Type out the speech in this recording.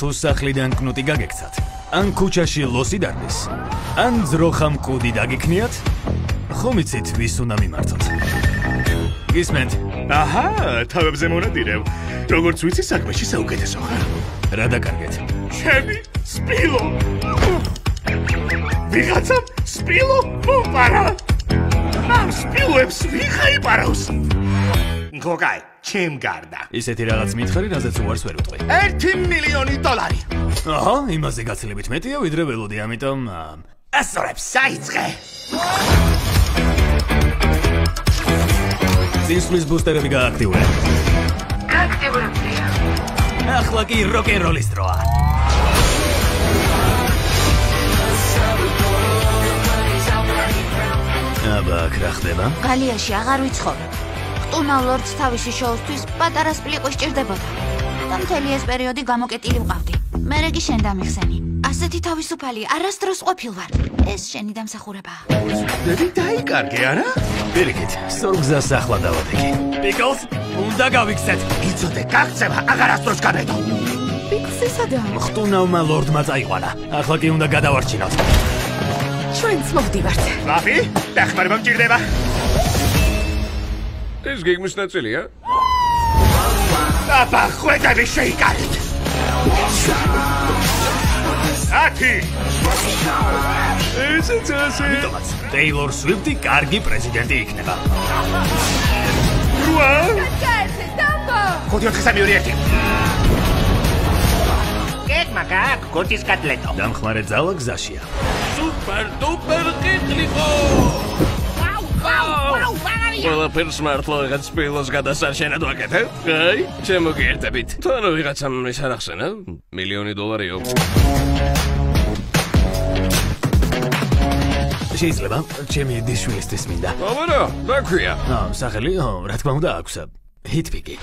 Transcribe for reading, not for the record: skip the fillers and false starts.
თუ სახლიდან კნუტი გაგექცათ, ან ქუჩაში ლოსი დარდეს, ან ძროხამ კუდი დაგიქნიათ, ხომ იცით ვის უნდა მიმართოთ? გისმენთ? აჰა, თავებზე მონადირევ. როგორც ვიცი, საქმეში საუკეთესო ხარ. რა დაკარგეთ? ჩემი სპილო. ვიღაცამ სპილო მოპარა. ამ სპილოებს ვიღა იპარავს. გოგაი, ჩემ გარდა. ისეთი რაღაც მითხარი, რაზეც უარს ვერ უტყვი. $1,000,000. აჰა, იმაზე გაცილებით მეტია, ვიდრე ველოდი, ამიტომ ასწორებს, საიწყე. წინსვლის ბუსტერები გააქტიურე. გააქტიურებულია. ახლა კი როკ-ენ-როლის დროა. აბა, რა ხდება? გალიაში აღარ ვიცხოვ. ხტუნავ ლორდს თავისი შოუსთვის პატარა სპლიკო სჭირდებოდა. და მთელი ეს პერიოდი გამოკეტილი ვყავდი. მერე კი შენ დამიხსენი. ასეთი თავისუფალი არასდროს ყოფილ ვარ. ეს შენი დამსახურებაა. დედი დაიკარგე, არა? პირიქით, სწორ გზას ახლა დავადგე. პიკლს, უნდა გავიქცეთ. იცოდე, გაგწევა, აღარასდროს გამედო. პიკლსი სადაა? ხტუნავმა ლორდმა წაიყვანა. ახლა კი უნდა გადავარჩინოთ. ჩვენც მოვდივართ. ლაფი, დახმარება მჭირდება. ეს გეგმის ნაწილია? აბა, ხვედები შეიკარეთ. ათი. ესეც ასე. ამიტომაც, ტეილორ სვიფტი კარგი პრეზიდენტი იქნება. რვა. გაერთხე, დამბო! 5-4-3-2-1. გეგმა გაქვს, კოტის კატლეტო. დამხმარე ძალა გზაშია. სუპერ დუპერ ყიყლიყო. ყველაფერს მართლა რაღაც სპილოს გადასარჩენად ვაკეთებ? აი, შემოგიერთებით. თან ვიღაცამ ის არ ახსენა? $1,000,000-იო. შეიძლება, ჩემი დისშვილისთვის მინდა. აბა რა, დაქვია. სახელი, რა თქმა უნდა აქვს. ჰიტპიკი.